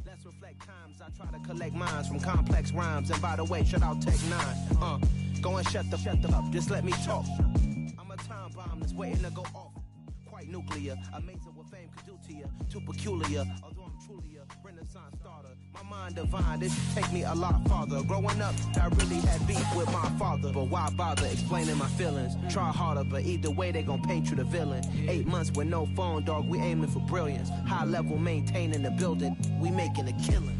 Let's reflect times. I try to collect minds from complex rhymes. And by the way, shout out Tech 9. Go and shut the up. Just let me talk. I'm a time bomb that's waiting to go off. Quite nuclear. Amazing what fame could do to you. Too peculiar. Although I'm truly a Renaissance starter. My mind divine. This should take me a lot farther. Growing up, I really had beef with my father. But why bother explaining my feelings? Try harder, but either way they gon' paint you the villain. 8 months with no phone, dog. We aiming for brilliance. High level maintaining the building. We making a killing.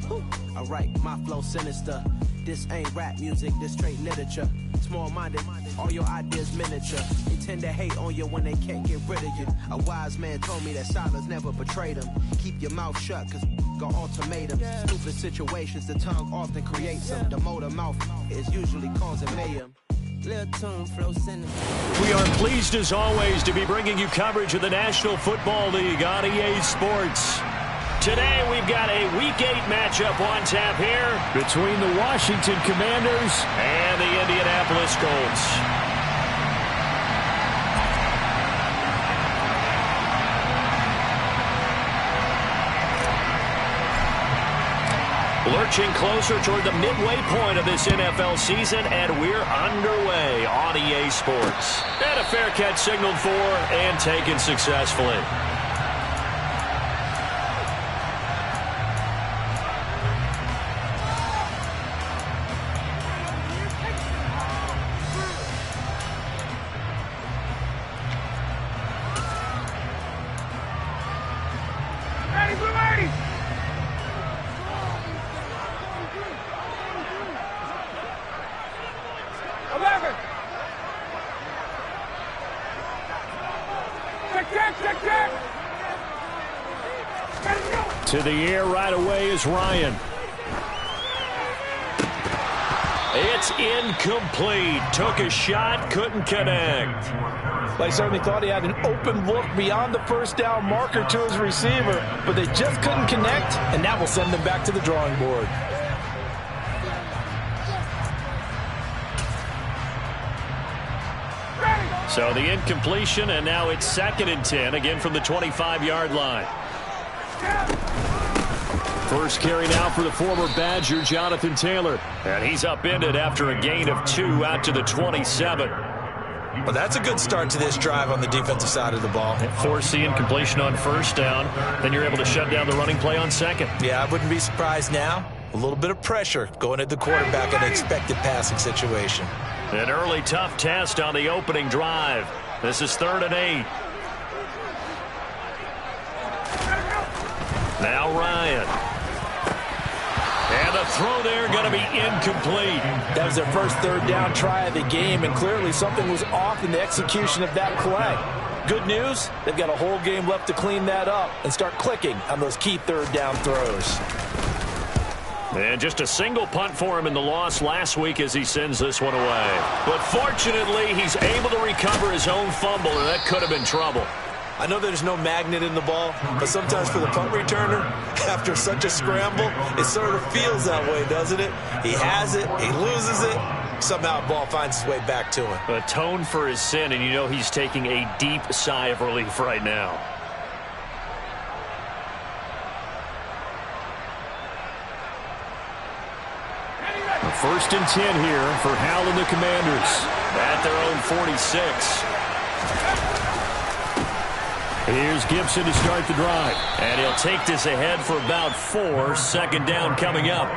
Alright, my flow sinister. This ain't rap music, this straight literature. Small-minded, all your ideas miniature. They tend to hate on you when they can't get rid of you. A wise man told me that silence never betrayed him. Keep your mouth shut, cause got ultimatums. Stupid situations, the tongue often creates them. The motor mouth is usually causing mayhem. Little tune, flow sinister. We are pleased as always to be bringing you coverage of the National Football League on EA Sports. Today we've got a Week 8 matchup on tap here between the Washington Commanders and the Indianapolis Colts. Lurching closer toward the midway point of this NFL season, and we're underway on EA Sports. And a fair catch signaled for and taken successfully. To the air right away is Ryan. It's incomplete. Took a shot, couldn't connect. They certainly thought he had an open look beyond the first down marker to his receiver, but they just couldn't connect, and that will send them back to the drawing board. So the incompletion, and now it's 2nd and 10, again from the 25-yard line. First carry now for the former Badger, Jonathan Taylor. And he's upended after a gain of 2 out to the 27. Well, that's a good start to this drive on the defensive side of the ball. Force the incompletion on first down. Then you're able to shut down the running play on second. Yeah, I wouldn't be surprised now. A little bit of pressure going at the quarterback in an expected passing situation. An early tough test on the opening drive. This is 3rd and 8. Now Ryan. And the throw there going to be incomplete. That was their first 3rd down try of the game, and clearly something was off in the execution of that play. Good news, they've got a whole game left to clean that up and start clicking on those key 3rd down throws. And just a single punt for him in the loss last week as he sends this one away. But fortunately, he's able to recover his own fumble, and that could have been trouble. I know there's no magnet in the ball, but sometimes for the punt returner, after such a scramble, it sort of feels that way, doesn't it? He has it, he loses it, somehow the ball finds its way back to him. Atone for his sin, and you know he's taking a deep sigh of relief right now. First and 10 here for Hal and the Commanders at their own 46. Here's Gibson to start the drive. And he'll take this ahead for about 4. 2nd down coming up.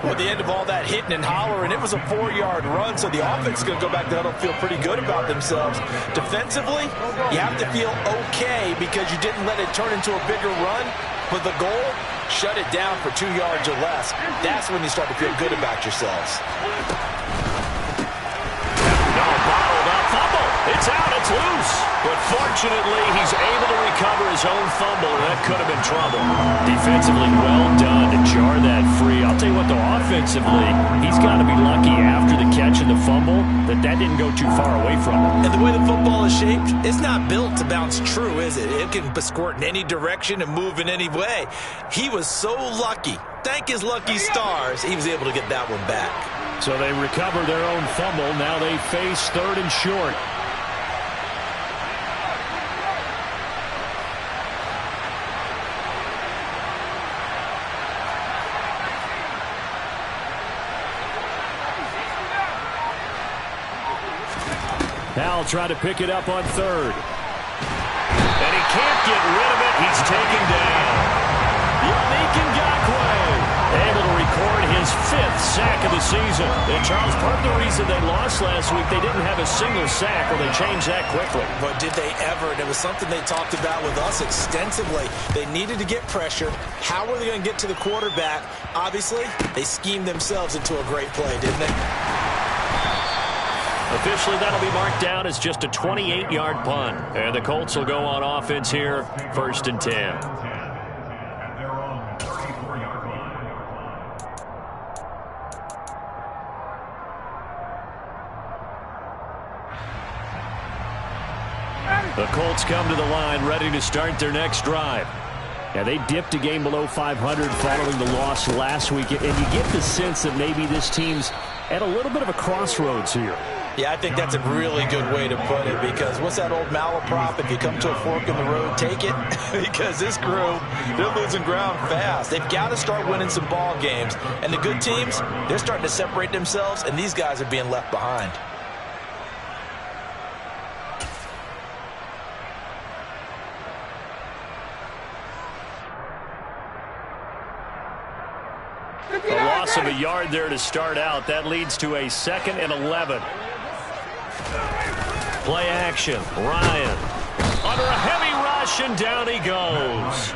Well, at the end of all that hitting and hollering, it was a 4-yard run, so the offense is going to go back to huddle and feel pretty good about themselves. Defensively, you have to feel okay because you didn't let it turn into a bigger run, but the goal, shut it down for 2 yards or less. That's when you start to feel good about yourselves. No, bottled up fumble. It's out, it's loose. But fortunately, he's able to recover his own fumble, and that could have been trouble. Defensively, well done to jar that free. I'll tell you what, though, offensively, he's got to be lucky after the catch and the fumble that didn't go too far away from him. And the way the football is shaped, it's not built to bounce true, is it? It can squirt in any direction and move in any way. He was so lucky. Thank his lucky stars, he was able to get that one back. So they recover their own fumble. Now they face 3rd and short. Howell trying to pick it up on third. And he can't get rid of it. He's taken down. Yannick Ngakoue able to record his 5th sack of the season. And Charles, part of the reason they lost last week, they didn't have a single sack. Well, they changed that quickly. But did they ever? And it was something they talked about with us extensively. They needed to get pressured. How were they going to get to the quarterback? Obviously, they schemed themselves into a great play, didn't they? Officially, that'll be marked down as just a 28-yard punt. And the Colts will go on offense here, 1st and 10. The Colts come to the line ready to start their next drive. Now, they dipped a game below 500 following the loss last week, and you get the sense that maybe this team's at a little bit of a crossroads here. Yeah, I think that's a really good way to put it, because what's that old malaprop? If you come to a fork in the road, take it. Because this crew, they're losing ground fast. They've got to start winning some ball games. And the good teams, they're starting to separate themselves, and these guys are being left behind. A loss of a yard there to start out. That leads to a 2nd and 11. Play action. Ryan under a heavy rush, and down he goes.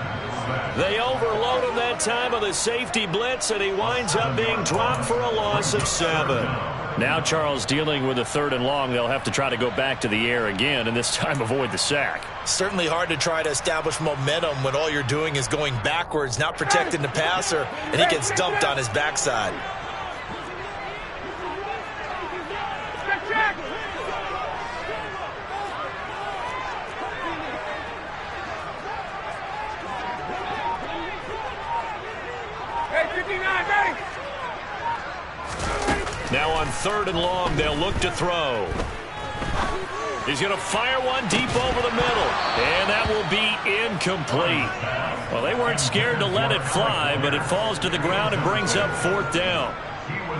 They overload him that time on the safety blitz, and he winds up being dropped for a loss of 7. Now Charles dealing with a 3rd and long. They'll have to try to go back to the air again, and this time avoid the sack. Certainly hard to try to establish momentum when all you're doing is going backwards, not protecting the passer, and he gets dumped on his backside. Now on 3rd and long, they'll look to throw. He's going to fire one deep over the middle, and that will be incomplete. Well, they weren't scared to let it fly, but it falls to the ground and brings up 4th down.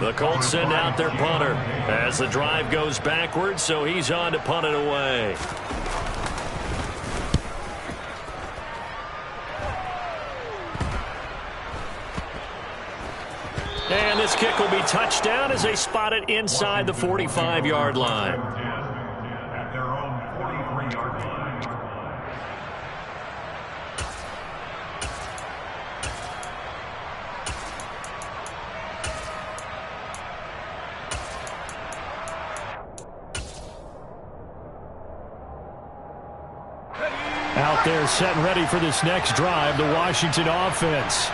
The Colts send out their punter as the drive goes backwards, so he's on to punt it away. And this kick will be touchdown as they spot it inside the 45-yard line. At their own 43-yard line. Out there set and ready for this next drive, the Washington offense.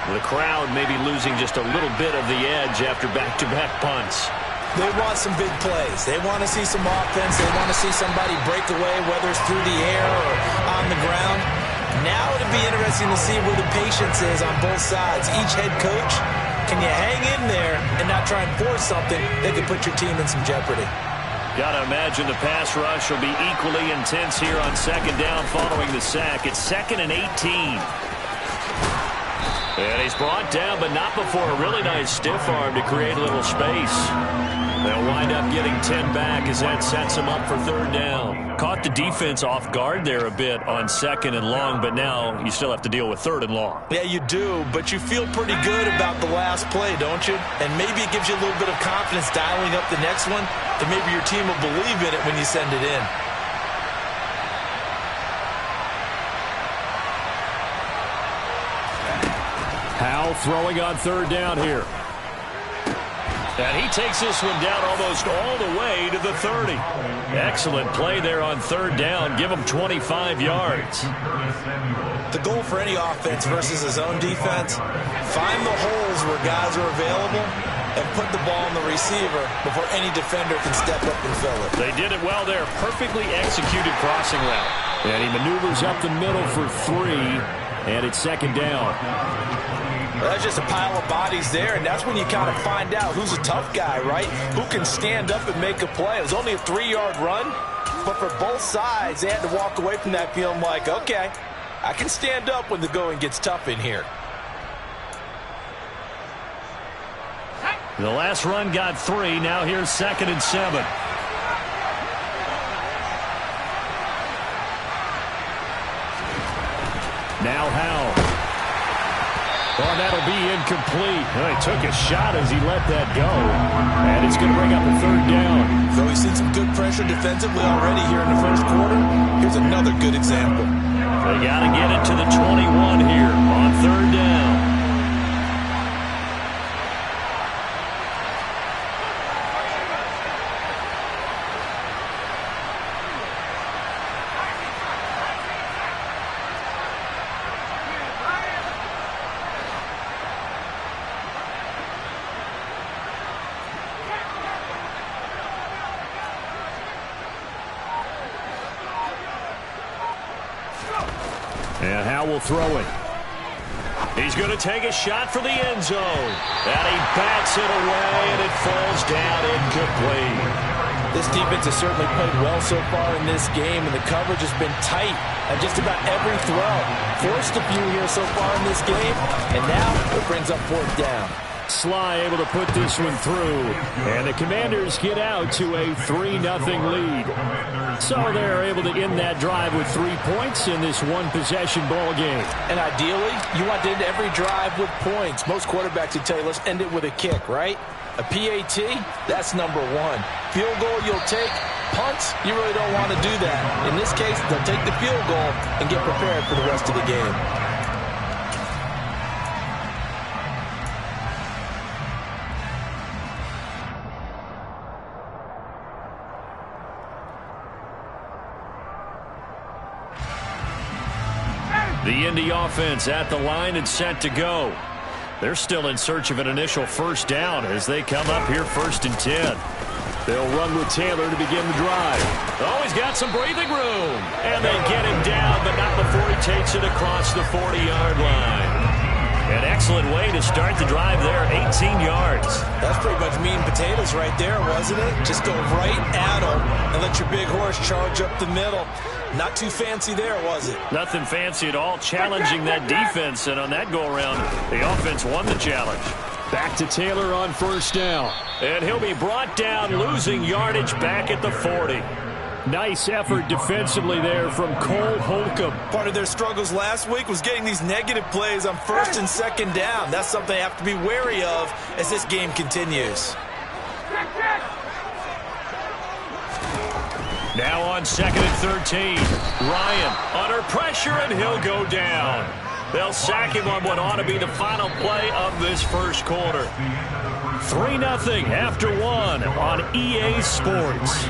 The crowd may be losing just a little bit of the edge after back-to-back punts. They want some big plays. They want to see some offense. They want to see somebody break away, whether it's through the air or on the ground. Now it'll be interesting to see where the patience is on both sides. Each head coach, can you hang in there and not try and force something that could put your team in some jeopardy? Got to imagine the pass rush will be equally intense here on 2nd down following the sack. It's 2nd and 18. And he's brought down, but not before a really nice stiff arm to create a little space. They'll wind up getting 10 back as that sets him up for 3rd down. Caught the defense off guard there a bit on 2nd and long, but now you still have to deal with 3rd and long. Yeah, you do, but you feel pretty good about the last play, don't you? And maybe it gives you a little bit of confidence dialing up the next one, that maybe your team will believe in it when you send it in. Howell throwing on 3rd down here. And he takes this one down almost all the way to the 30. Excellent play there on 3rd down. Give him 25 yards. The goal for any offense versus his own defense, find the holes where guys are available and put the ball in the receiver before any defender can step up and fill it. They did it well there. Perfectly executed crossing route. And he maneuvers up the middle for 3, and it's 2nd down. Well, that's just a pile of bodies there, and that's when you kind of find out who's a tough guy, right? Who can stand up and make a play. It was only a 3-yard run, but for both sides, they had to walk away from that feeling like, okay, I can stand up when the going gets tough in here. The last run got 3. Now here's 2nd and 7. Now Howell. Oh, that'll be incomplete. Well, he took a shot as he let that go. And it's going to bring up a third down. So he's seen some good pressure defensively already here in the first quarter. Here's another good example. They got to get it to the 21 here on third down. And Howell will throw it. He's going to take a shot for the end zone. And he bats it away, and it falls down incomplete. This defense has certainly played well so far in this game, and the coverage has been tight at just about every throw. Forced a few here so far in this game, and now it brings up fourth down. Sly able to put this one through, and the Commanders get out to a 3-0 lead. So they're able to end that drive with 3 points in this one-possession ball game. And ideally, you want to end every drive with points. Most quarterbacks would tell you, let's end it with a kick, right? A PAT, that's number one. Field goal you'll take. Punts, you really don't want to do that. In this case, they'll take the field goal and get prepared for the rest of the game. The Indy offense at the line and set to go. They're still in search of an initial first down as they come up here 1st and 10. They'll run with Taylor to begin the drive. Oh, he's got some breathing room. And they get him down, but not before he takes it across the 40-yard line. An excellent way to start the drive there, 18 yards. That's pretty much meat and potatoes right there, wasn't it? Just go right at him and let your big horse charge up the middle. Not too fancy there, was it? Nothing fancy at all, challenging that defense, and on that go-around, the offense won the challenge. Back to Taylor on first down, and he'll be brought down, losing yardage back at the 40. Nice effort defensively there from Cole Holcomb. Part of their struggles last week was getting these negative plays on 1st and 2nd down. That's something they have to be wary of as this game continues. Now on 2nd and 13. Ryan under pressure, and he'll go down. They'll sack him on what ought to be the final play of this first quarter. 3-0 after 1 on EA Sports.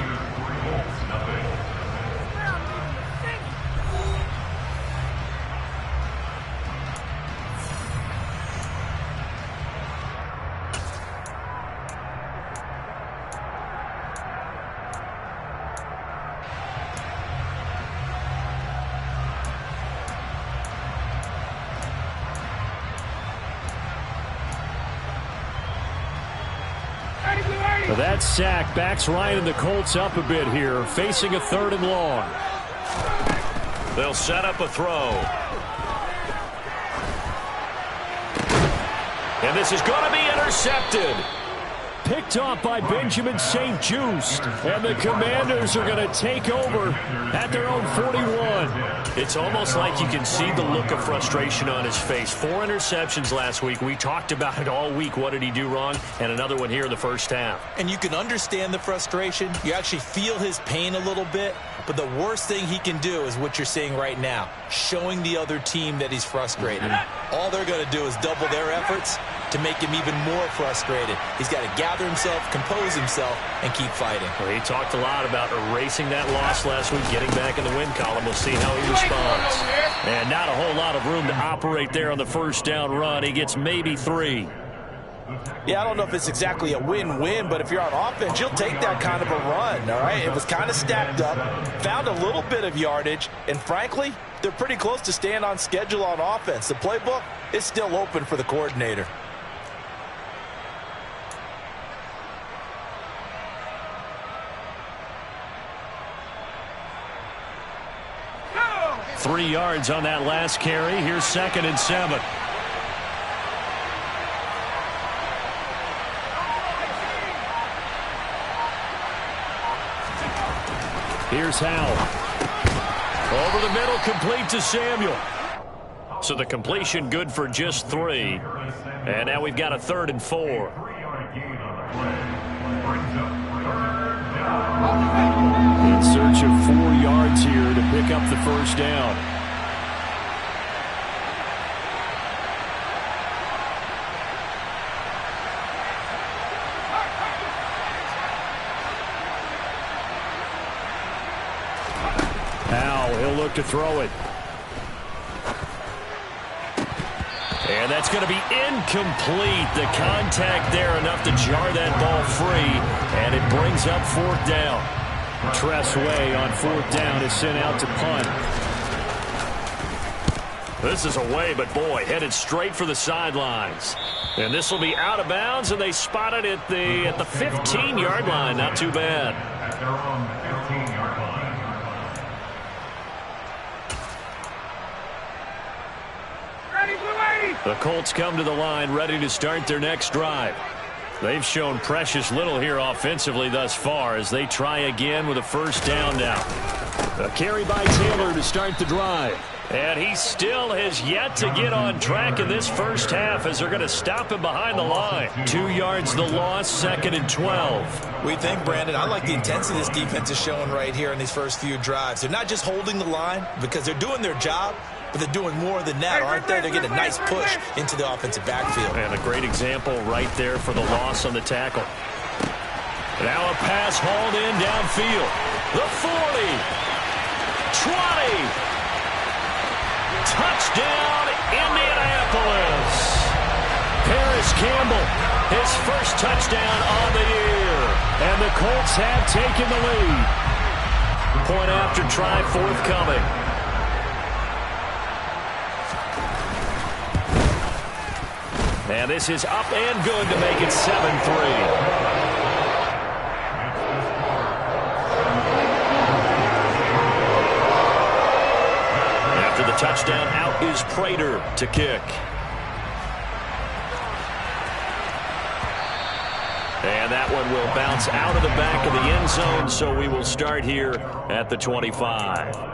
That sack backs Ryan and the Colts up a bit here, facing a 3rd and long. They'll set up a throw. And this is going to be intercepted. Picked off by Benjamin St-Juste. And the Commanders are going to take over at their own 41. It's almost like you can see the look of frustration on his face. 4 interceptions last week. We talked about it all week. What did he do wrong? And another one here in the first half. And you can understand the frustration. You actually feel his pain a little bit. But the worst thing he can do is what you're seeing right now, showing the other team that he's frustrated. All they're going to do is double their efforts to make him even more frustrated. He's got to gather himself, compose himself, and keep fighting. Well, he talked a lot about erasing that loss last week, getting back in the win column. We'll see how he responds. And not a whole lot of room to operate there on the first down run. He gets maybe 3. Yeah, I don't know if it's exactly a win-win, but if you're on offense, you'll take that kind of a run, all right? It was kind of stacked up, found a little bit of yardage, and frankly, they're pretty close to staying on schedule on offense. The playbook is still open for the coordinator. No! 3 yards on that last carry. Here's 2nd and 7. Here's Howell. Over the middle, complete to Samuel. So the completion good for just 3. And now we've got a 3rd and 4. 3-yard gain on the play. Brings up 3rd down. In search of 4 yards here to pick up the first down. Now he'll look to throw it. And that's going to be incomplete. The contact there enough to jar that ball free, and it brings up 4th down. Tressway on 4th down is sent out to punt. This is away, but boy, headed straight for the sidelines. And this will be out of bounds, and they spot it at the 15-yard line. Not too bad. At their own 15-yard line. The Colts come to the line ready to start their next drive. They've shown precious little here offensively thus far as they try again with a first down now. A carry by Taylor to start the drive. And he still has yet to get on track in this first half as they're going to stop him behind the line. 2 yards the loss, 2nd and 12. We think, Brandon, I like the intensity this defense is showing right here in these first few drives. They're not just holding the line because they're doing their job, but they're doing more than that, aren't they? They're getting a nice push into the offensive backfield. And a great example right there for the loss on the tackle. Now a pass hauled in downfield. The 40. 20. Touchdown, Indianapolis. Paris Campbell, his first touchdown on the year. And the Colts have taken the lead. Point after try forthcoming. And this is up and good to make it 7-3. Touchdown, out is Prater to kick. And that one will bounce out of the back of the end zone, so we will start here at the 25.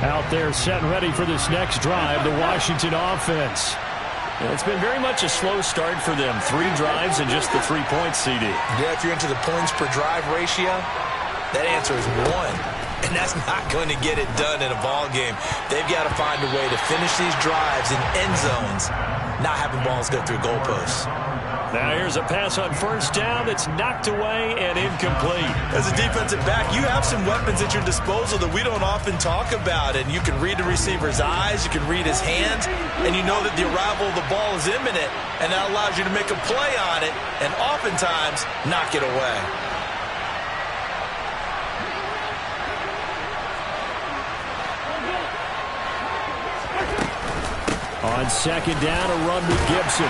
Out there set and ready for this next drive, the Washington offense. And it's been very much a slow start for them. 3 drives and just the 3 points, CD. Yeah, if you're into the points per drive ratio, that answer is 1. And that's not going to get it done in a ball game. They've got to find a way to finish these drives in end zones, not having balls go through goalposts. Now here's a pass on first down that's knocked away and incomplete. As a defensive back, you have some weapons at your disposal that we don't often talk about. And you can read the receiver's eyes, you can read his hands, and you know that the arrival of the ball is imminent. And that allows you to make a play on it and oftentimes knock it away. On second down, a run with Gibson.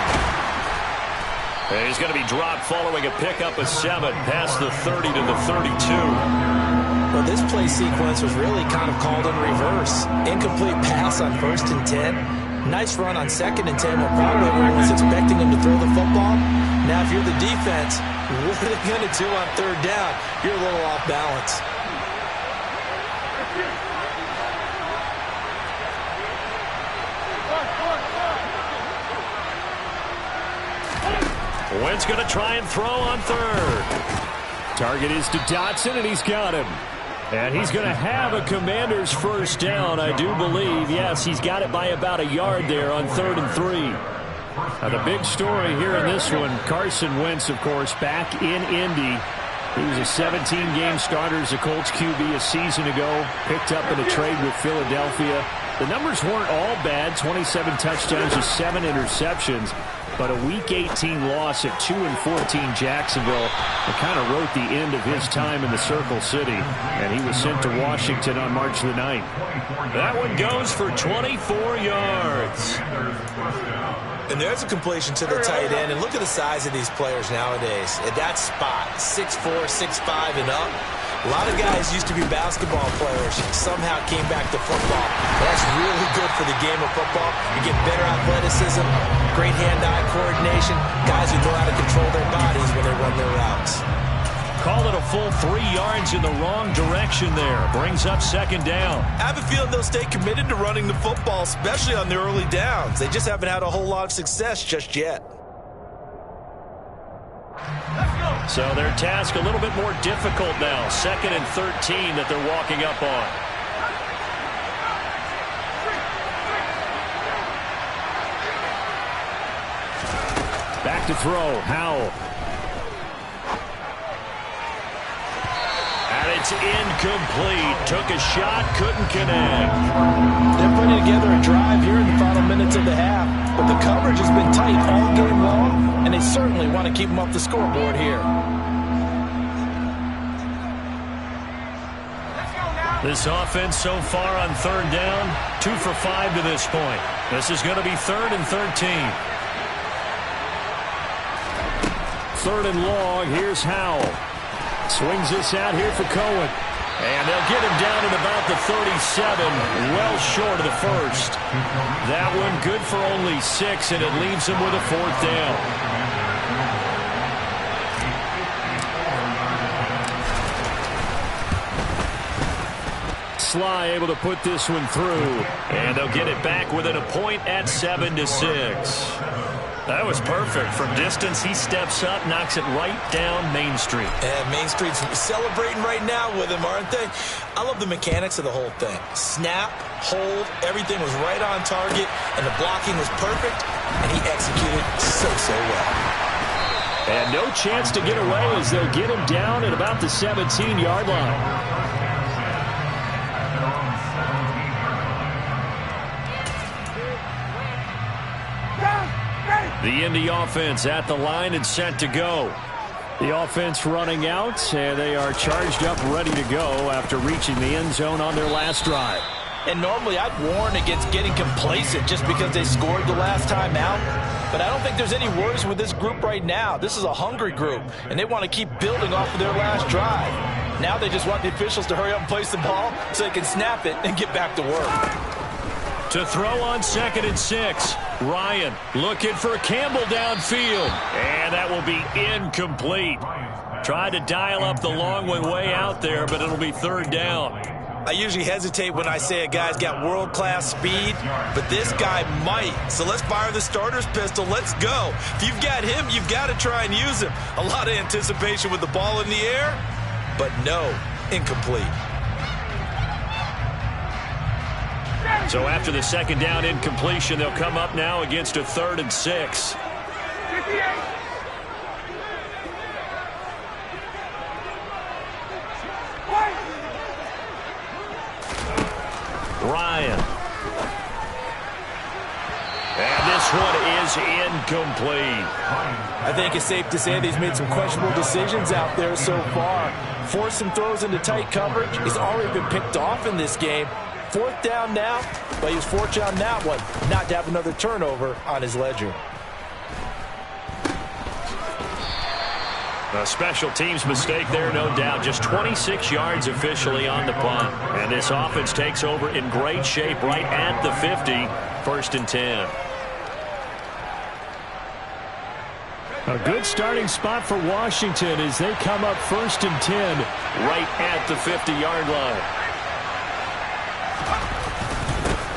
And he's going to be dropped following a pickup of 7 past the 30 to the 32. Well, this play sequence was really kind of called in reverse. Incomplete pass on 1st and 10. Nice run on 2nd and 10 when probably everyone was expecting him to throw the football. Now, if you're the defense, what are they going to do on 3rd down? You're a little off balance. Wentz going to try and throw on 3rd. Target is to Dotson, and he's got him. And he's going to have a Commander's first down, I do believe. Yes, he's got it by about a yard there on 3rd and 3. Now, the big story here in this one, Carson Wentz, of course, back in Indy. He was a 17-game starter as a Colts QB a season ago, picked up in a trade with Philadelphia. The numbers weren't all bad, 27 touchdowns to 7 interceptions. But a Week 18 loss at 2-14 Jacksonville that kind of wrote the end of his time in the Circle City. And he was sent to Washington on March the 9th. That one goes for 24 yards. And there's a completion to the tight end. And look at the size of these players nowadays. At that spot, 6'4", 6'5", and up. A lot of guys used to be basketball players, somehow came back to football. That's really good for the game of football. You get better athleticism, great hand-eye coordination, guys who know how to control their bodies when they run their routes. Call it a full 3 yards in the wrong direction there. Brings up second down. I have a feeling they'll stay committed to running the football, especially on the early downs. They just haven't had a whole lot of success just yet. So their task a little bit more difficult now. 2nd and 13 that they're walking up on. Back to throw. Howell. And it's incomplete. Took a shot, couldn't connect. They're putting together a drive here in the final minutes of the half, but the coverage has been tight all game long, and they certainly want to keep them off the scoreboard here. This offense so far on 3rd down, 2 for 5 to this point. This is going to be 3rd and 13. 3rd and long, here's Howell. Swings this out here for Cohen. And they'll get him down at about the 37, well short of the first. That one good for only 6, and it leaves him with a 4th down. Sly able to put this one through, and they'll get it back within a point at 7-6. That was perfect. From distance, he steps up, knocks it right down Main Street. And Main Street's celebrating right now with him, aren't they? I love the mechanics of the whole thing. Snap, hold, everything was right on target, and the blocking was perfect, and he executed so well. And no chance to get away as they'll get him down at about the 17-yard line. The Indy offense at the line and set to go. The offense running out, and they are charged up, ready to go after reaching the end zone on their last drive. And normally I'd warn against getting complacent just because they scored the last time out. But I don't think there's any worries with this group right now. This is a hungry group, and they want to keep building off of their last drive. Now they just want the officials to hurry up and place the ball so they can snap it and get back to work. To throw on 2nd and 6. Ryan looking for Campbell downfield. And that will be incomplete. Tried to dial up the long one way out there, but it'll be 3rd down. I usually hesitate when I say a guy's got world-class speed, but this guy might. So let's fire the starter's pistol. Let's go. If you've got him, you've got to try and use him. A lot of anticipation with the ball in the air, but no, incomplete. So after the 2nd down incompletion, they'll come up now against a 3rd and 6. Ryan. And this one is incomplete. I think it's safe to say that he's made some questionable decisions out there so far. Forced some throws into tight coverage. He's already been picked off in this game. 4th down now, but he was fortunate on that one not to have another turnover on his ledger. A special teams mistake there, no doubt. Just 26 yards officially on the punt. And this offense takes over in great shape right at the 50. 1st and 10. A good starting spot for Washington as they come up 1st and 10 right at the 50-yard line.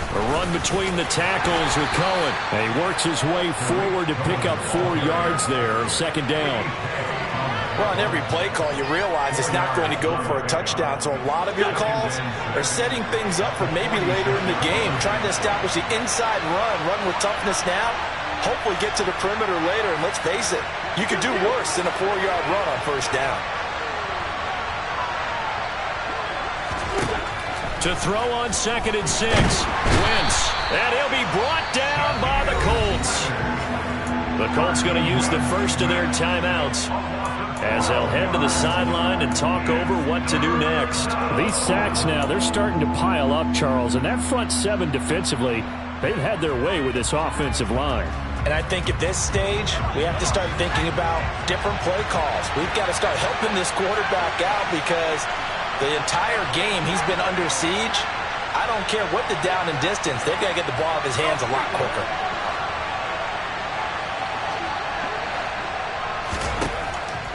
A run between the tackles with Cohen. And he works his way forward to pick up 4 yards there on 2nd down. Well, on every play call, you realize it's not going to go for a touchdown. So a lot of your calls are setting things up for maybe later in the game, trying to establish the inside run with toughness now, hopefully get to the perimeter later. And let's face it, you could do worse than a 4-yard run on 1st down. To throw on 2nd and 6. Wentz. And he'll be brought down by the Colts. The Colts going to use the first of their timeouts as they'll head to the sideline and talk over what to do next. These sacks now, they're starting to pile up, Charles. And that front 7 defensively, they've had their way with this offensive line. And I think at this stage, we have to start thinking about different play calls. We've got to start helping this quarterback out because the entire game he's been under siege. I don't care what the down and distance. They've got to get the ball out of his hands a lot quicker.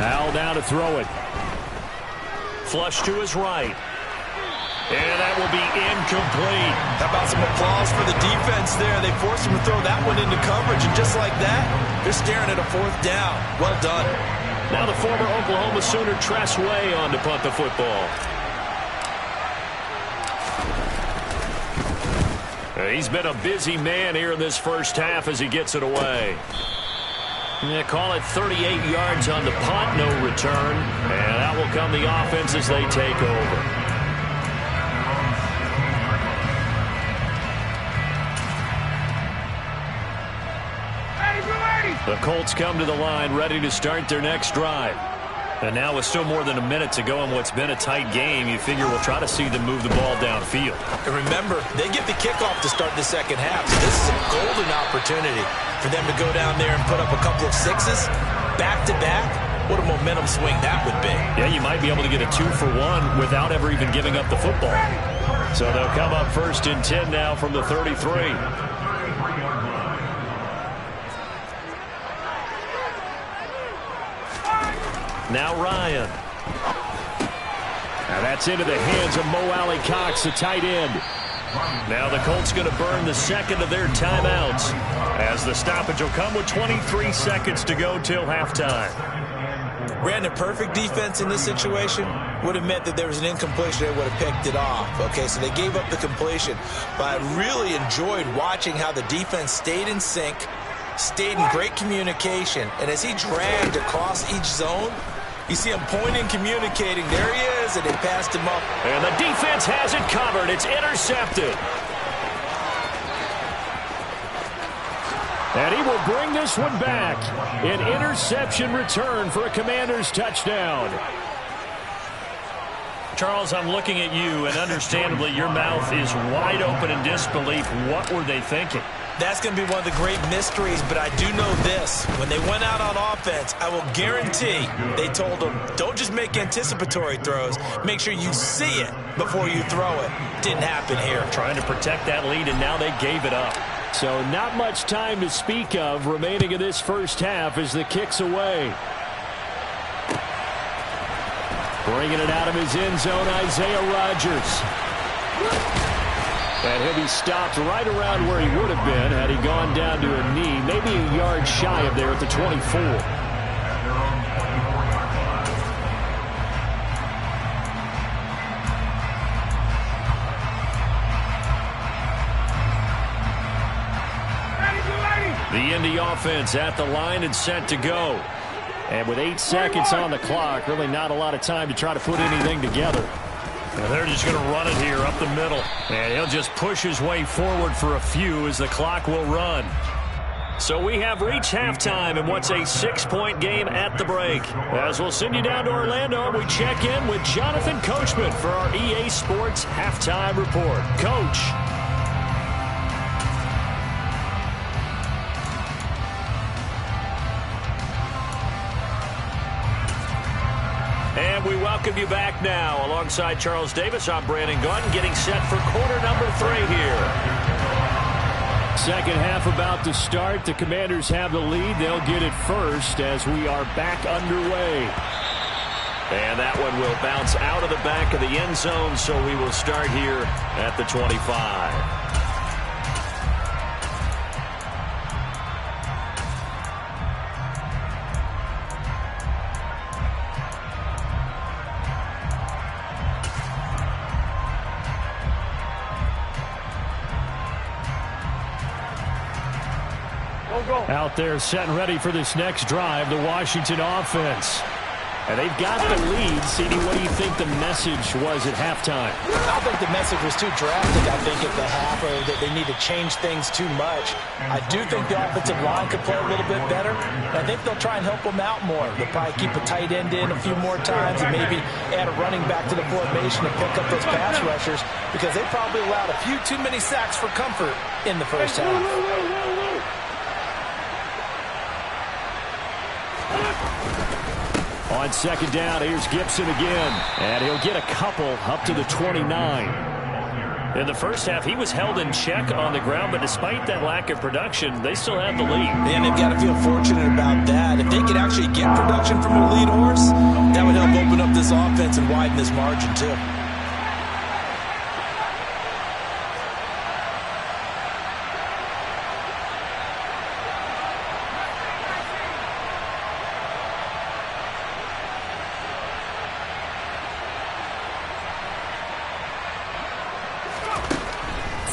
Al now to throw it. Flush to his right. And that will be incomplete. How about some applause for the defense there? They forced him to throw that one into coverage, and just like that, they're staring at a 4th down. Well done. Now the former Oklahoma Sooner Tress Way on to punt the football. He's been a busy man here in this first half as he gets it away. They call it 38 yards on the punt, no return. And out will come the offense as they take over. The Colts come to the line ready to start their next drive. And now with still more than a minute to go in what's been a tight game, you figure we'll try to see them move the ball downfield. And remember, they get the kickoff to start the second half, so this is a golden opportunity for them to go down there and put up a couple of sixes back-to-back. What a momentum swing that would be. Yeah, you might be able to get a 2-for-1 without ever even giving up the football. So they'll come up 1st and 10 now from the 33. Now Ryan. Now that's into the hands of Mo Alley Cox, the tight end. Now the Colts going to burn the second of their timeouts as the stoppage will come with 23 seconds to go till halftime. Ran a perfect defense in this situation. Would have meant that there was an incompletion. They would have picked it off. Okay, so they gave up the completion. But I really enjoyed watching how the defense stayed in sync, stayed in great communication. And as he dragged across each zone, you see him pointing, communicating. There he is, and they passed him up. And the defense has it covered. It's intercepted. And he will bring this one back. An interception return for a Commanders touchdown. Charles, I'm looking at you, and understandably your mouth is wide open in disbelief. What were they thinking? That's going to be one of the great mysteries, but I do know this. When they went out on offense, I will guarantee they told them, don't just make anticipatory throws. Make sure you see it before you throw it. Didn't happen here. Trying to protect that lead, and now they gave it up. So not much time to speak of remaining in this first half as the kick's away. Bringing it out of his end zone, Isaiah Rodgers. And he'll be stopped right around where he would have been had he gone down to a knee, maybe a yard shy of there at the 24. The Indy offense at the line and set to go. And with 8 seconds on the clock, really not a lot of time to try to put anything together. And they're just going to run it here up the middle. And he'll just push his way forward for a few as the clock will run. So we have reached halftime in what's a 6-point game at the break. As we'll send you down to Orlando, we check in with Jonathan Coachman for our EA Sports Halftime Report. Coach. And we welcome you back now. Alongside Charles Davis, I'm Brandon Gunn, getting set for quarter number 3 here. Second half about to start. The Commanders have the lead. They'll get it first as we are back underway. And that one will bounce out of the back of the end zone, so we will start here at the 25. Out there set and ready for this next drive, the Washington offense. And they've got the lead. CD, what do you think the message was at halftime? I don't think the message was too drastic, I think, at the half, or that they need to change things too much. I do think the offensive line could play a little bit better. And I think they'll try and help them out more. They'll probably keep a tight end in a few more times and maybe add a running back to the formation to pick up those pass rushers, because they probably allowed a few too many sacks for comfort in the first half. On second down, here's Gibson again. And he'll get a couple up to the 29. In the first half, he was held in check on the ground, but despite that lack of production, they still have the lead. And they've got to feel fortunate about that. If they could actually get production from their lead horse, that would help open up this offense and widen this margin, too.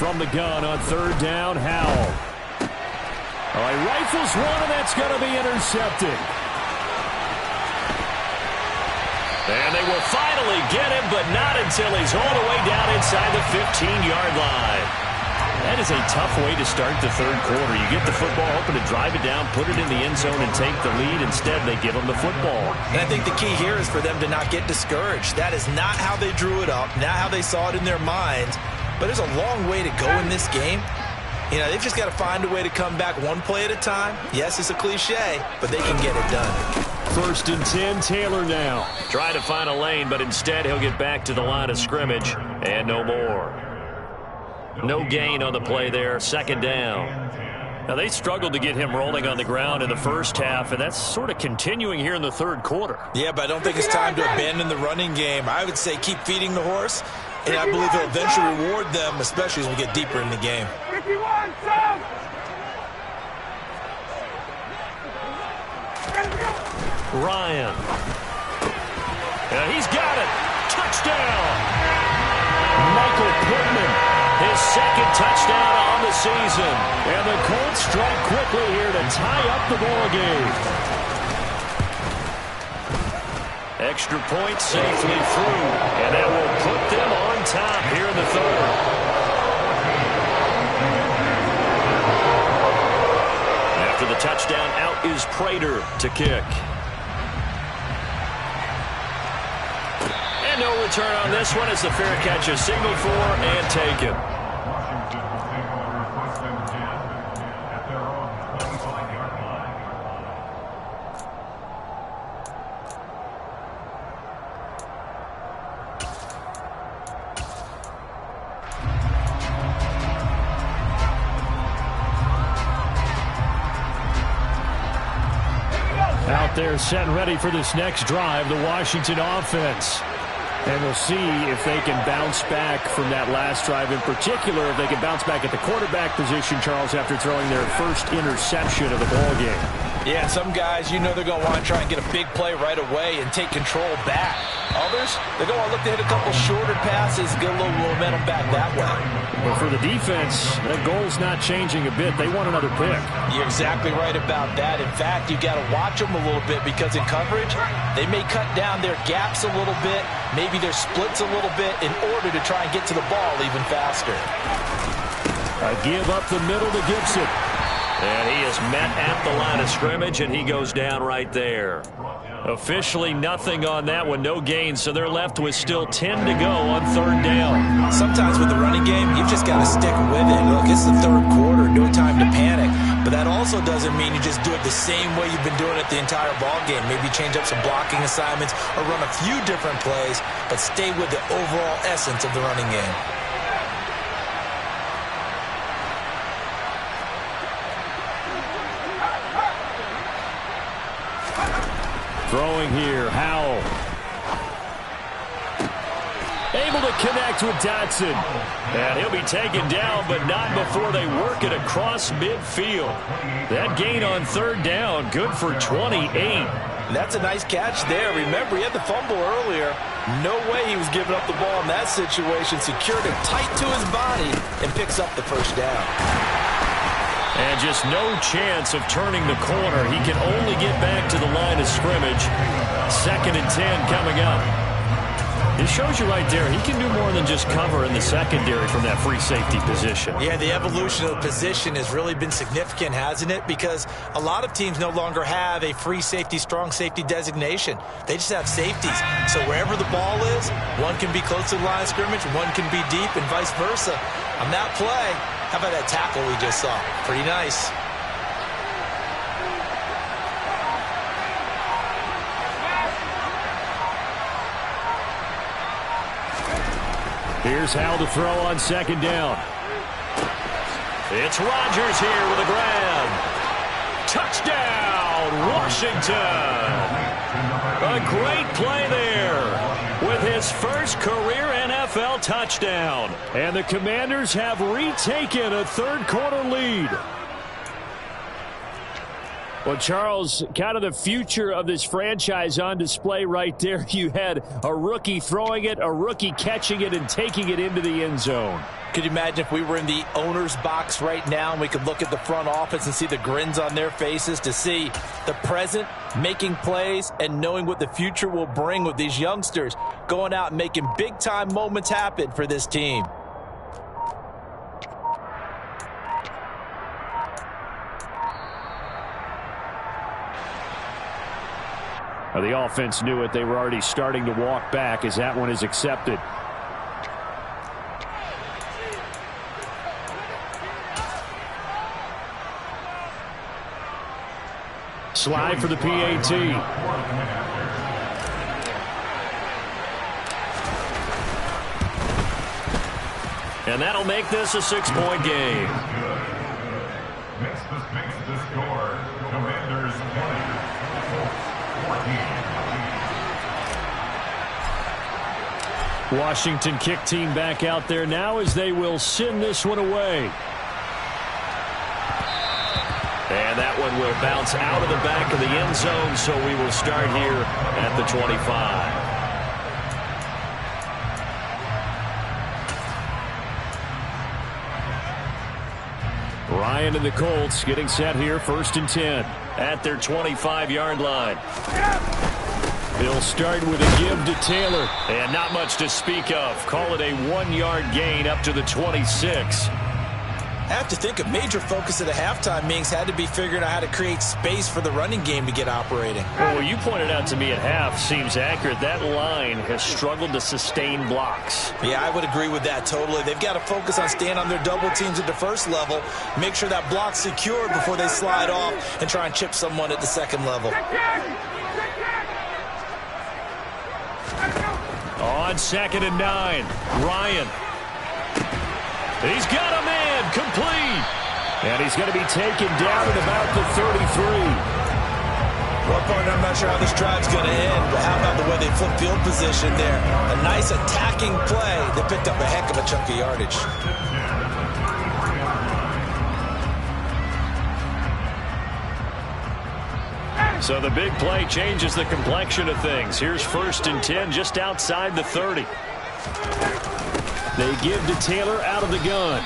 From the gun on third down, Howell. All right, rifles one, and that's going to be intercepted. And they will finally get him, but not until he's all the way down inside the 15-yard line. That is a tough way to start the third quarter. You get the football, hoping to drive it down, put it in the end zone, and take the lead. Instead, they give him the football. And I think the key here is for them to not get discouraged. That is not how they drew it up, not how they saw it in their minds. But there's a long way to go in this game. You know, they've just got to find a way to come back one play at a time. Yes, it's a cliche, but they can get it done. 1st and 10, Taylor now. Trying to find a lane, but instead he'll get back to the line of scrimmage. And no more. No gain on the play there. 2nd down. Now, they struggled to get him rolling on the ground in the first half, and that's sort of continuing here in the third quarter. Yeah, but I don't think it's time to abandon the running game. I would say keep feeding the horse. And I believe he'll eventually reward them, especially as we get deeper in the game. 51, Ryan. And he's got it. Touchdown. Michael Pittman, his 2nd touchdown on the season. And the Colts strike quickly here to tie up the ball game. Extra point safely through, and that will put them on top here in the third. After the touchdown, out is Prater to kick. And no return on this one as the fair catch is signaled for and taken. Out there set and ready for this next drive, the Washington offense. And we'll see if they can bounce back from that last drive. In particular, if they can bounce back at the quarterback position, Charles, after throwing their first interception of the ball game. Yeah, some guys, you know they're going to want to try and get a big play right away and take control back. Others, they're going to look to hit a couple shorter passes, get a little momentum back that way. But for the defense, that goal's not changing a bit. They want another pick. You're exactly right about that. In fact, you got to watch them a little bit because in coverage, they may cut down their gaps a little bit, maybe their splits a little bit in order to try and get to the ball even faster. A give up the middle to Gibson. And he is met at the line of scrimmage, and he goes down right there. Officially nothing on that one, no gain, so they're left with still 10 to go on 3rd down. Sometimes with the running game, you've just got to stick with it. Look, it's the third quarter, no time to panic. But that also doesn't mean you just do it the same way you've been doing it the entire ball game. Maybe change up some blocking assignments or run a few different plays, but stay with the overall essence of the running game. Throwing here, Howell. Able to connect with Dotson. And he'll be taken down, but not before they work it across midfield. That gain on 3rd down, good for 28. That's a nice catch there. Remember, he had the fumble earlier. No way he was giving up the ball in that situation. Secured it tight to his body and picks up the 1st down. And just no chance of turning the corner. He can only get back to the line of scrimmage. 2nd and 10 coming up. It shows you right there, he can do more than just cover in the secondary from that free safety position. Yeah, the evolution of the position has really been significant, hasn't it? Because a lot of teams no longer have a free safety, strong safety designation. They just have safeties. So wherever the ball is, one can be close to the line of scrimmage, one can be deep, and vice versa. On that play, how about that tackle we just saw? Pretty nice. Here's Howell to throw on second down. It's Rodgers here with a grab. Touchdown, Washington. A great play there with his first career NFL touchdown. And the Commanders have retaken a third-quarter lead. Well, Charles, kind of the future of this franchise on display right there. You had a rookie throwing it, a rookie catching it, and taking it into the end zone. Could you imagine if we were in the owner's box right now and we could look at the front office and see the grins on their faces, to see the present making plays and knowing what the future will bring with these youngsters going out and making big-time moments happen for this team. Well, the offense knew it. They were already starting to walk back as that one is accepted. Slide for the PAT. And that'll make this a 6-point game. Next makes the score. Commanders 20. Washington kick team back out there now as they will send this one away. And that one will bounce out of the back of the end zone, so we will start here at the 25. Ryan and the Colts getting set here, 1st and 10 at their 25-yard line. They'll start with a give to Taylor, and not much to speak of. Call it a 1-yard gain up to the 26. I have to think a major focus of the halftime meetings had to be figuring out how to create space for the running game to get operating. Well, what you pointed out to me at half seems accurate. That line has struggled to sustain blocks. Yeah, I would agree with that totally. They've got to focus on staying on their double teams at the first level, make sure that block's secured before they slide off and try and chip someone at the second level. On 2nd and 9, Ryan. He's got a man complete. And he's going to be taken down at about the 33. Well, partner, I'm not sure how this drive's going to end, but how about the way they flip field position there? A nice attacking play that picked up a heck of a chunk of yardage. So the big play changes the complexion of things. Here's 1st and 10 just outside the 30. They give to Taylor out of the gun.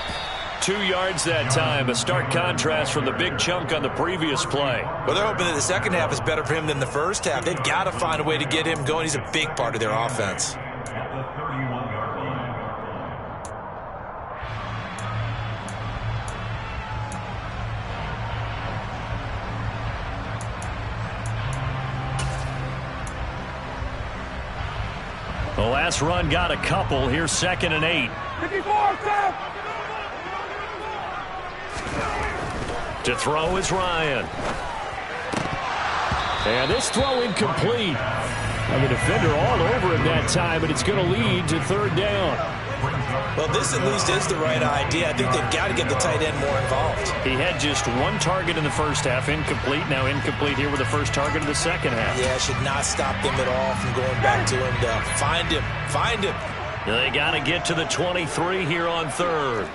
2 yards that time. A stark contrast from the big chunk on the previous play. Well, they're hoping that the second half is better for him than the first half. They've got to find a way to get him going. He's a big part of their offense. At the 31-yard line. The last run got a couple. Here's 2nd and 8. To throw is Ryan. And this throw incomplete. And the defender all over him that time, but it's going to lead to 3rd down. Well, this at least is the right idea. I think they've got to get the tight end more involved. He had just 1 target in the first half, incomplete. Now incomplete here with the first target of the second half. Yeah, should not stop them at all from going back to him to find him. Find him. They got to get to the 23 here on 3rd.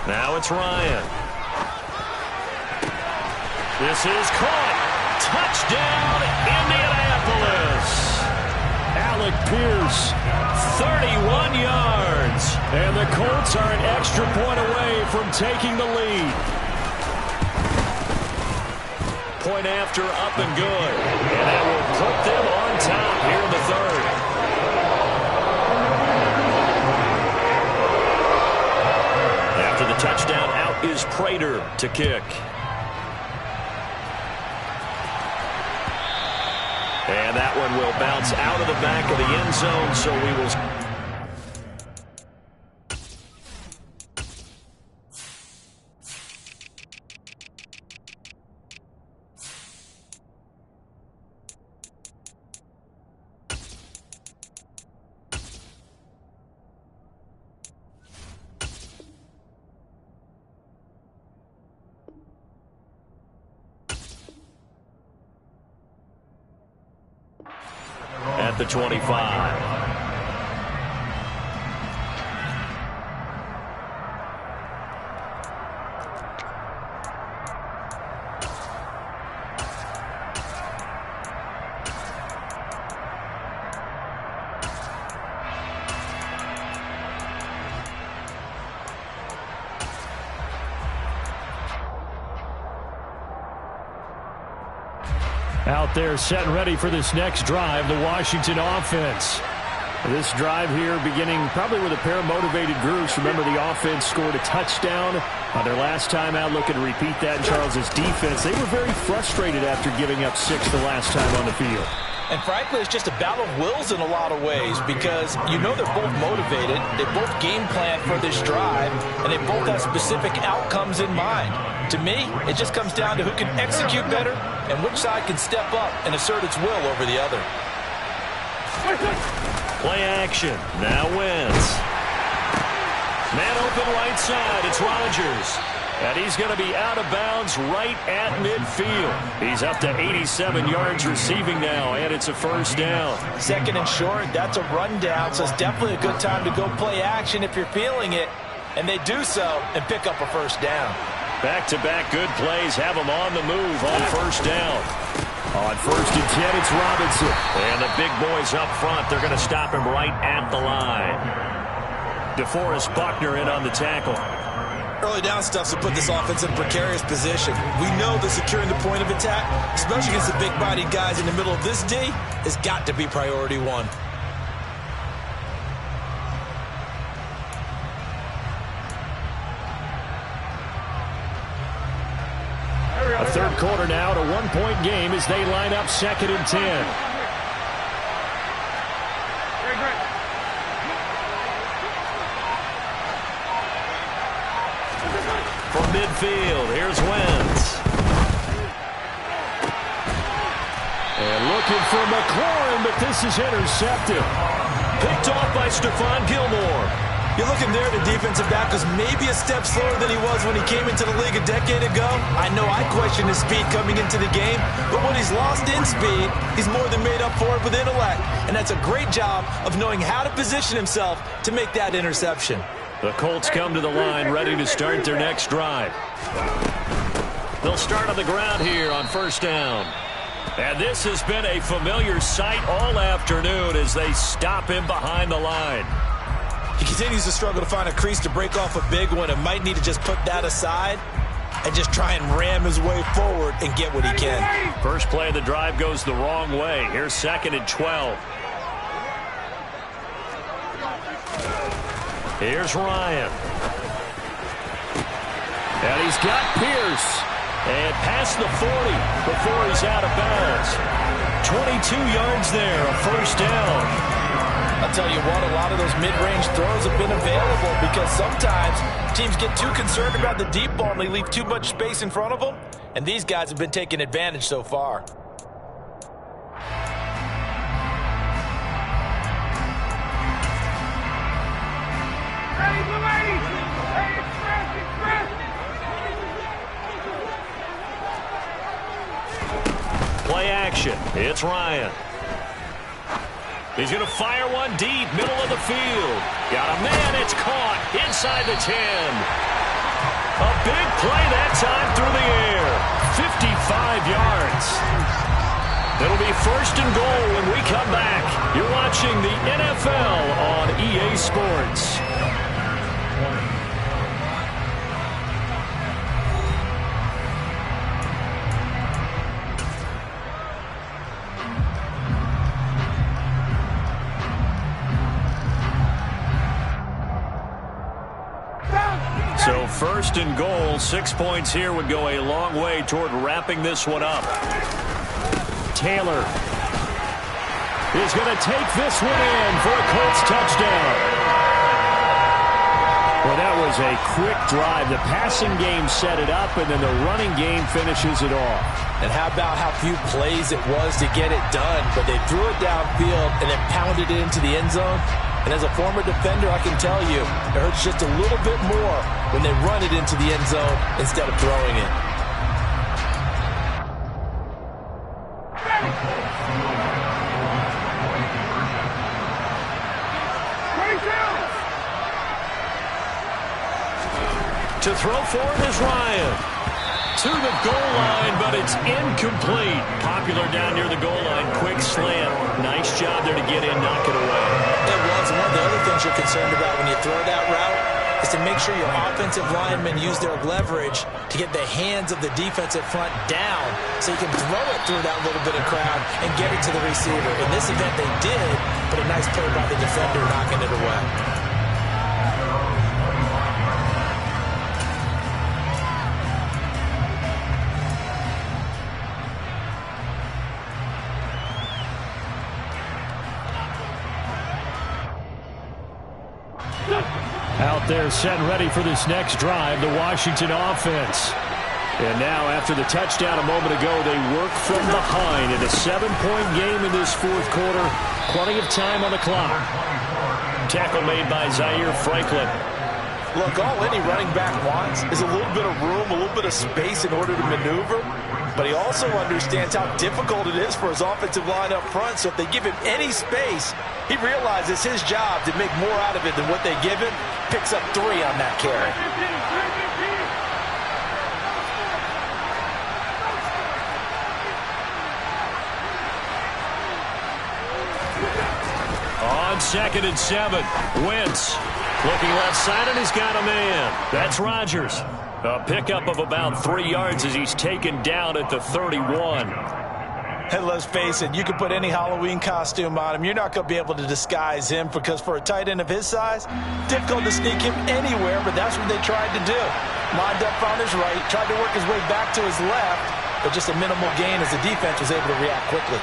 Now it's Ryan. This is caught. Touchdown, Indianapolis. Alec Pierce, 31 yards. And the Colts are an extra point away from taking the lead. Point after, up and good. And that will put them on top here in the 3rd. After the touchdown, out is Prater to kick. And that one will bounce out of the back of the end zone, so we will... at the 25. Out there set and ready for this next drive, the Washington offense. This drive here beginning probably with a pair of motivated groups. Remember, the offense scored a touchdown on their last time out. Looking to repeat that in Charles's defense. They were very frustrated after giving up 6 the last time on the field. And frankly, it's just a battle of wills in a lot of ways because you know they're both motivated. They both game plan for this drive, and they both have specific outcomes in mind. To me, it just comes down to who can execute better and which side can step up and assert its will over the other. Play action. Now Wentz. Man open right side. It's Rodgers. And he's going to be out of bounds right at midfield. He's up to 87 yards receiving now, and it's a first down. Second and short, that's a rundown, so it's definitely a good time to go play action if you're feeling it. And they do so and pick up a first down. Back-to-back good plays have them on the move on first down. On 1st and 10, it's Robinson. And the big boys up front, they're going to stop him right at the line. DeForest Buckner in on the tackle. Early down stuff to put this offense in a precarious position. We know that securing the point of attack, especially against the big-bodied guys in the middle of this D, has got to be priority one. A third quarter now, at a one-point game as they line up 2nd and 10. From midfield, here's Wentz. And looking for McLaurin, but this is intercepted. Picked off by Stephon Gilmore. You're looking there, the defensive back was maybe a step slower than he was when he came into the league a decade ago. I know I questioned his speed coming into the game, but when he's lost in speed, he's more than made up for it with intellect. And that's a great job of knowing how to position himself to make that interception. The Colts come to the line, ready to start their next drive. They'll start on the ground here on first down. And this has been a familiar sight all afternoon as they stop him behind the line. He continues to struggle to find a crease to break off a big one and might need to just put that aside and just try and ram his way forward and get what he can. First play of the drive goes the wrong way. Here's 2nd and 12. Here's Ryan. And he's got Pierce. And past the 40 before he's out of bounds. 22 yards there, a first down. I'll tell you what, a lot of those mid-range throws have been available because sometimes teams get too concerned about the deep ball and they leave too much space in front of them. And these guys have been taking advantage so far. Play action. It's Ryan. He's going to fire one deep, middle of the field. Got a man, it's caught inside the 10. A big play that time through the air. 55 yards. It'll be 1st and goal when we come back. You're watching the NFL on EA Sports. So 1st and goal, 6 points here would go a long way toward wrapping this one up. Taylor is going to take this one in for a Colts touchdown. Well, that was a quick drive. The passing game set it up, and then the running game finishes it off. And how about how few plays it was to get it done, but they threw it downfield and then pounded it into the end zone. And as a former defender, I can tell you, it hurts just a little bit more when they run it into the end zone instead of throwing it. To throw for it is Ryan. To the goal line, but it's incomplete. Popular down near the goal line. Quick slant. Nice job there to get in, knock it away. It was. One of the other things you're concerned about when you throw that route is to make sure your offensive linemen use their leverage to get the hands of the defensive front down so you can throw it through that little bit of crowd and get it to the receiver. In this event, they did, but a nice play by the defender knocking it away. Out there set and ready for this next drive, the Washington offense. And now, after the touchdown a moment ago, they work from behind in a 7-point game in this fourth quarter. Plenty of time on the clock. Tackle made by Zaire Franklin. Look, all any running back wants is a little bit of room, a little bit of space in order to maneuver. But he also understands how difficult it is for his offensive line up front. So if they give him any space, he realizes his job to make more out of it than what they give him. Picks up 3 on that carry. On 2nd and 7, Wentz looking left side, and he's got a man. That's Rodgers. A pickup of about 3 yards as he's taken down at the 31. And let's face it, you can put any Halloween costume on him. You're not going to be able to disguise him because for a tight end of his size, difficult to sneak him anywhere, but that's what they tried to do. Lined up on his right, tried to work his way back to his left, but just a minimal gain as the defense was able to react quickly.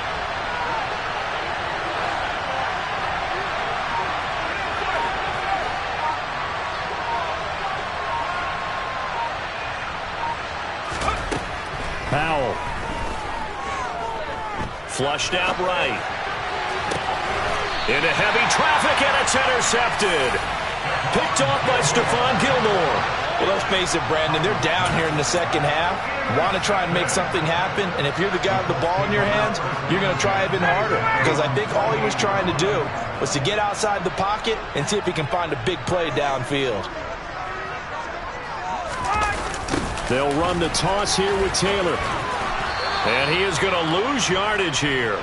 Powell. Flushed out right. Into heavy traffic, and it's intercepted. Picked off by Stephon Gilmore. Well, let's face it, Brandon, they're down here in the second half. Want to try and make something happen, and if you're the guy with the ball in your hands, you're going to try even harder. Because I think all he was trying to do was to get outside the pocket and see if he can find a big play downfield. They'll run the toss here with Taylor. And he is going to lose yardage here.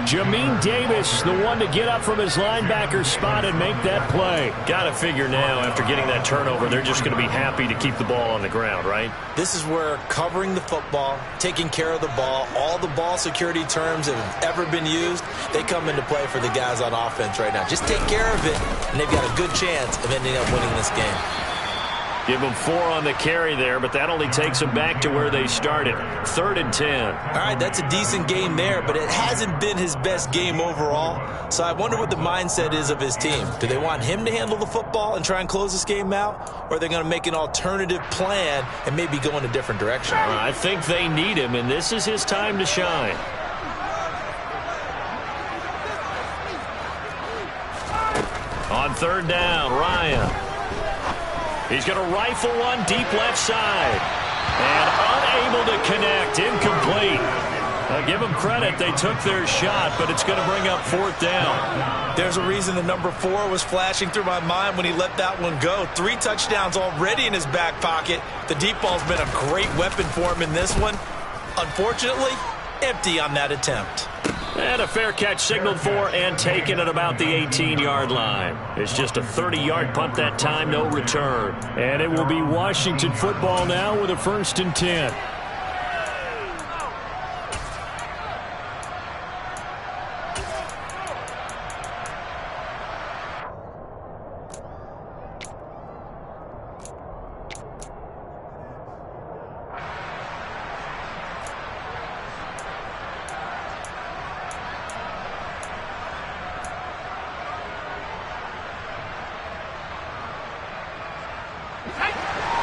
Jamin Davis, the one to get up from his linebacker spot and make that play. Got to figure now, after getting that turnover, they're just going to be happy to keep the ball on the ground, right? This is where covering the football, taking care of the ball, all the ball security terms that have ever been used, they come into play for the guys on offense right now. Just take care of it, and they've got a good chance of ending up winning this game. Give them 4 on the carry there, but that only takes them back to where they started. 3rd and 10. All right, that's a decent game there, but it hasn't been his best game overall. So I wonder what the mindset is of his team. Do they want him to handle the football and try and close this game out? Or are they going to make an alternative plan and maybe go in a different direction? I think they need him, and this is his time to shine. On 3rd down, Ryan. He's going to rifle one deep left side. And unable to connect. Incomplete. I'll give them credit. They took their shot, but it's going to bring up 4th down. There's a reason the number 4 was flashing through my mind when he let that one go. 3 touchdowns already in his back pocket. The deep ball's been a great weapon for him in this one. Unfortunately, empty on that attempt. And a fair catch signaled for and taken at about the 18-yard line. It's just a 30-yard punt that time, no return. And it will be Washington football now with a 1st and 10.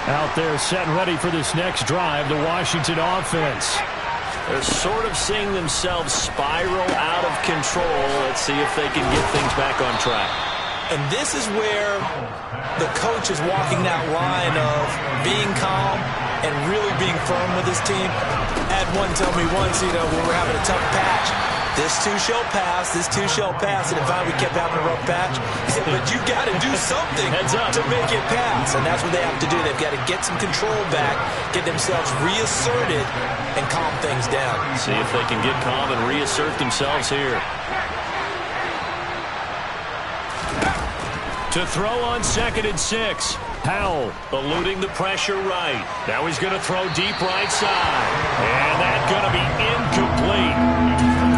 Out there set and ready for this next drive, the Washington offense. They're sort of seeing themselves spiral out of control. Let's see if they can get things back on track. And this is where the coach is walking that line of being calm and really being firm with his team. I had one tell me once, when we're having a tough patch, This too shall pass. This too shall pass. And finally we kept having a rough patch. He said, but you've got to do something to make it pass. And that's what they have to do. They've got to get some control back, get themselves reasserted, and calm things down. See if they can get calm and reassert themselves here. To throw on 2nd and 6. Powell eluding the pressure right. Now he's going to throw deep right side. And that's going to be incomplete.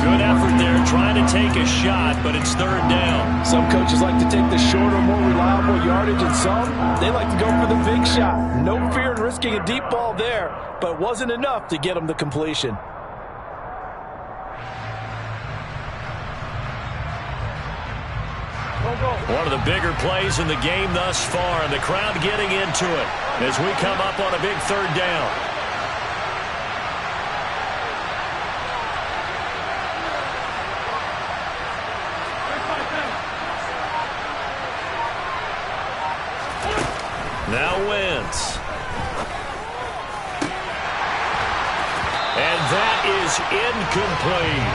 Good effort there trying to take a shot, but it's 3rd down. Some coaches like to take the shorter, more reliable yardage, and some, they like to go for the big shot. No fear in risking a deep ball there, but it wasn't enough to get them the completion. One of the bigger plays in the game thus far, and the crowd getting into it as we come up on a big 3rd down. Now Wentz. And that is incomplete.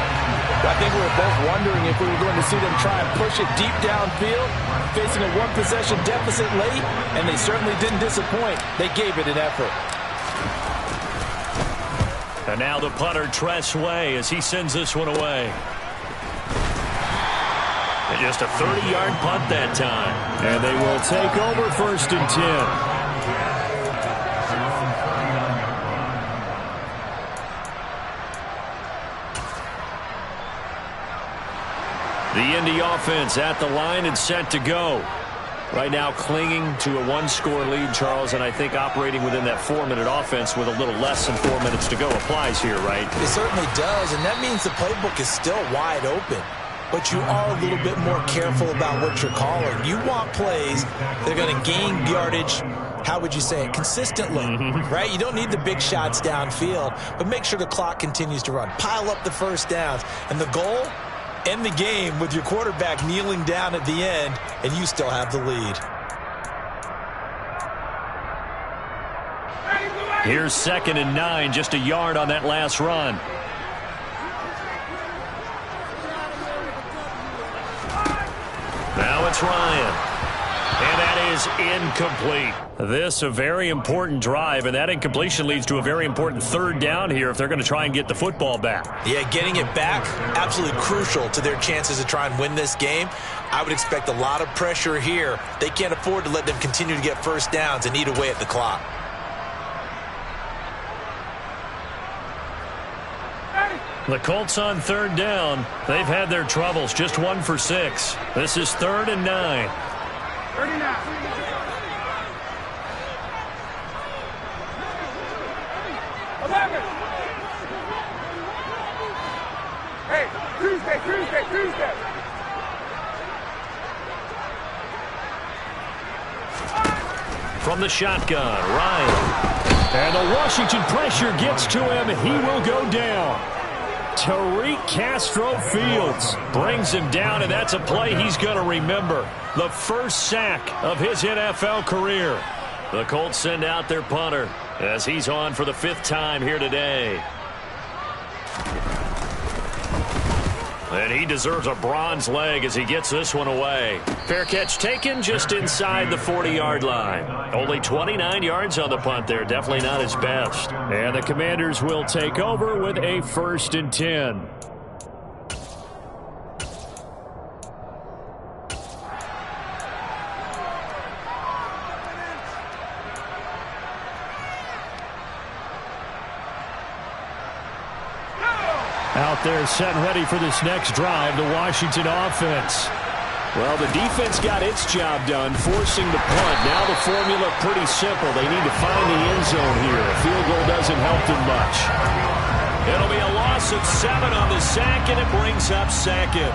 I think we were both wondering if we were going to see them try and push it deep downfield, facing a one-possession deficit late, and they certainly didn't disappoint. They gave it an effort. And now the punter, Tress Way, as he sends this one away. And just a 30-yard punt that time. And they will take over 1st and 10. The Indy offense at the line and set to go. Right now clinging to a 1-score lead, Charles, and I think operating within that 4-minute offense with a little less than 4 minutes to go applies here, right? It certainly does, and that means the playbook is still wide open. But you are a little bit more careful about what you're calling. You want plays that are going to gain yardage, how would you say it, consistently, right? You don't need the big shots downfield, but make sure the clock continues to run. Pile up the first downs, and the goal, end the game with your quarterback kneeling down at the end, and you still have the lead. Here's 2nd and 9, just a yard on that last run. Now it's Ryan. And that is incomplete. This a very important drive, and that incompletion leads to a very important 3rd down here if they're going to try and get the football back. Yeah, getting it back, absolutely crucial to their chances to try and win this game. I would expect a lot of pressure here. They can't afford to let them continue to get first downs and eat away at the clock. The Colts on 3rd down. They've had their troubles, just 1 for 6. This is 3rd and 9. 39. Hey, Tuesday. From the shotgun, Ryan. And the Washington pressure gets to him. He will go down. Tariq Castro Fields brings him down, and that's a play he's going to remember. The first sack of his NFL career. The Colts send out their punter as he's on for the 5th time here today. And he deserves a bronze leg as he gets this one away. Fair catch taken just inside the 40-yard line. Only 29 yards on the punt there. Definitely not his best. And the Commanders will take over with a 1st and 10. Out there set and ready for this next drive, the Washington offense. Well, the defense got its job done, forcing the punt. Now the formula pretty simple. They need to find the end zone here. A field goal doesn't help them much. It'll be a loss of 7 on the sack, and it brings up 2nd.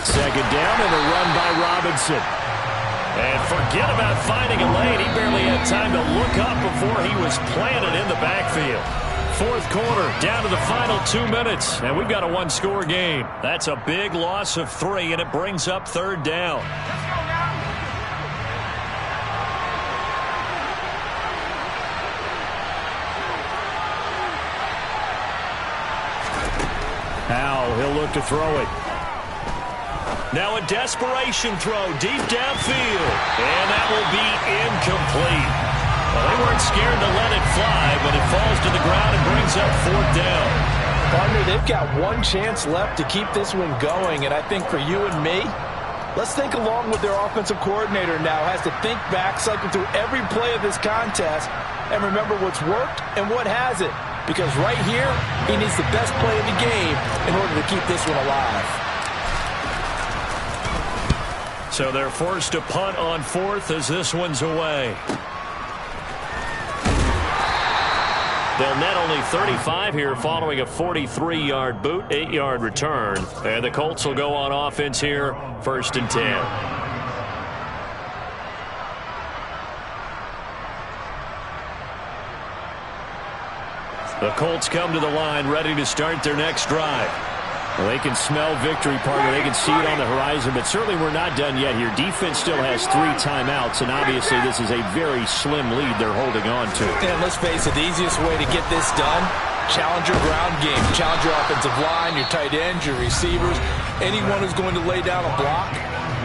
Second down and a run by Robinson. And forget about finding a lane. He barely had time to look up before he was planted in the backfield. 4th quarter, down to the final 2 minutes, and we've got a 1-score game. That's a big loss of 3, and it brings up 3rd down. Now he'll look to throw it. Now a desperation throw deep downfield. And that will be incomplete. Well, they weren't scared to let it fly, but it falls to the ground and brings up 4th down. Partner, they've got one chance left to keep this one going, and I think for you and me, let's think along with their offensive coordinator now. Has to think back, cycle through every play of this contest, and remember what's worked and what hasn't. Because right here, he needs the best play of the game in order to keep this one alive. So they're forced to punt on 4th as this one's away. They'll net only 35 here following a 43-yard boot, 8-yard return. And the Colts will go on offense here, 1st and 10. The Colts come to the line ready to start their next drive. Well, they can smell victory, partner. They can see it on the horizon, but certainly we're not done yet here. Defense still has 3 timeouts, and obviously this is a very slim lead they're holding on to. And let's face it, the easiest way to get this done, challenge your ground game. Challenge your offensive line, your tight ends, your receivers, anyone who's going to lay down a block.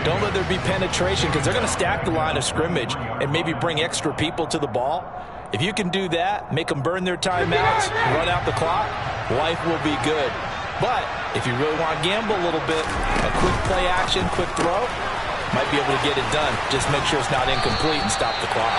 Don't let there be penetration because they're going to stack the line of scrimmage and maybe bring extra people to the ball. If you can do that, make them burn their timeouts, run out the clock, life will be good. But if you really want to gamble a little bit, a quick play action, quick throw, might be able to get it done. Just make sure it's not incomplete and stop the clock.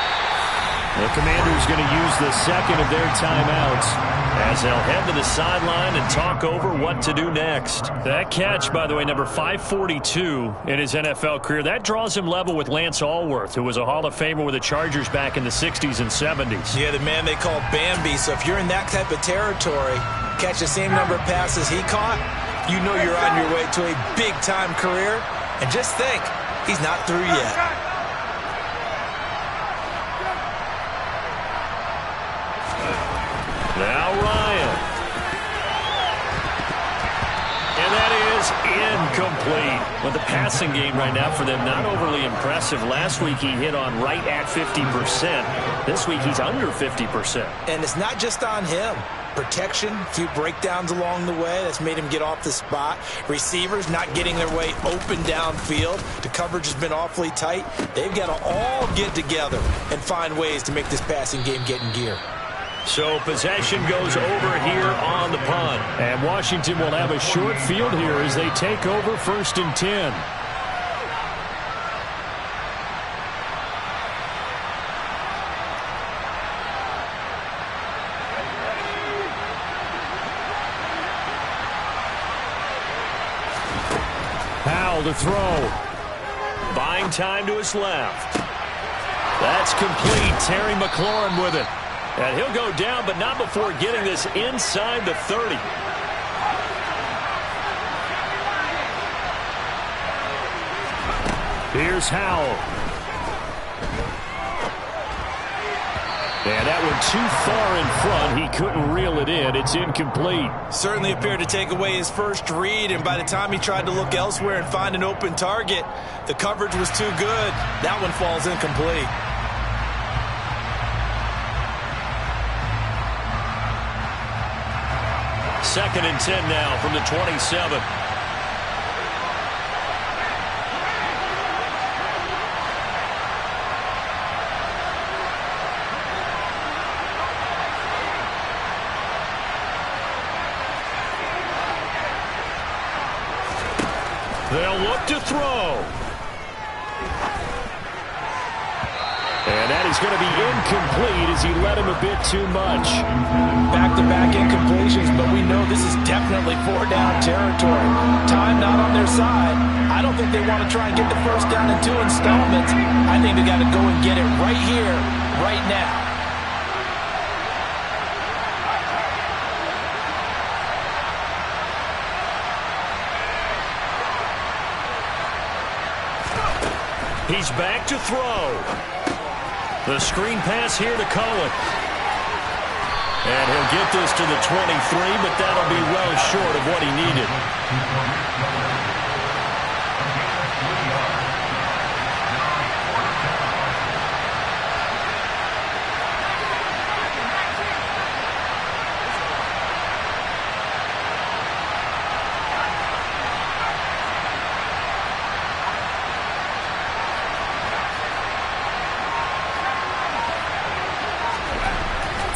The Commanders going to use the second of their timeouts as they'll head to the sideline and talk over what to do next. That catch, by the way, number 542 in his NFL career, that draws him level with Lance Allworth, who was a Hall of Famer with the Chargers back in the 60s and 70s. Yeah, the man they call Bambi. So if you're in that type of territory, catch the same number of passes he caught, you know you're on your way to a big-time career. And just think, he's not through yet. Now Ryan. And that is incomplete. But the passing game right now for them, not overly impressive. Last week he hit on right at 50%. This week he's under 50%. And it's not just on him. Protection, a few breakdowns along the way. That's made him get off the spot. Receivers not getting their way open downfield. The coverage has been awfully tight. They've got to all get together and find ways to make this passing game get in gear. So possession goes over here on the punt. And Washington will have a short field here as they take over 1st and 10. Powell to throw. Buying time to his left. That's complete. Terry McLaurin with it. And he'll go down, but not before getting this inside the 30. Here's Howell. And that one too far in front. He couldn't reel it in. It's incomplete. Certainly appeared to take away his first read, and by the time he tried to look elsewhere and find an open target, the coverage was too good. That one falls incomplete. Second and 10 now from the 27. They'll look to throw. And that is going to be incomplete as he led him a bit too much. Back-to-back incompletions, but we know this is definitely 4-down territory. Time not on their side. I don't think they want to try and get the first down in 2 installments. I think they got to go and get it right here, right now. He's back to throw. The screen pass here to Cohen. And he'll get this to the 23, but that'll be well short of what he needed.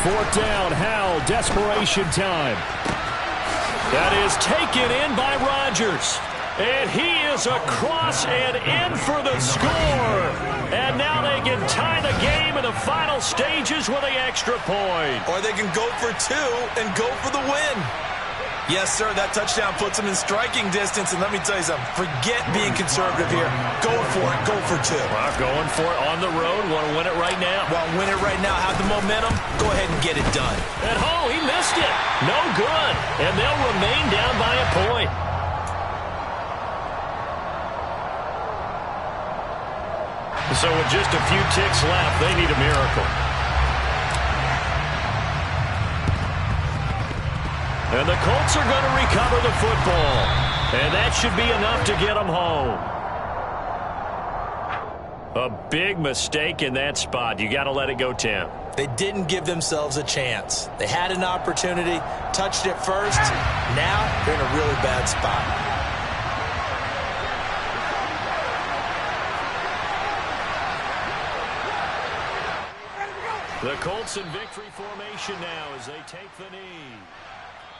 4th down, Howell, desperation time. That is taken in by Rodgers. And he is across and in for the score. And now they can tie the game in the final stages with an extra point. Or they can go for 2 and go for the win. Yes, sir, that touchdown puts them in striking distance. And let me tell you something, forget being conservative here. Go for it, go for 2. Well, going for it on the road. Want to win it right now? Well, win it right now, have the momentum, go ahead and get it done. At home, he missed it. No good. And they'll remain down by a point. So with just a few ticks left, they need a miracle. And the Colts are going to recover the football. And that should be enough to get them home. A big mistake in that spot. You got to let it go, Tim. They didn't give themselves a chance. They had an opportunity, touched it first. Now they're in a really bad spot. The Colts in victory formation now as they take the knee.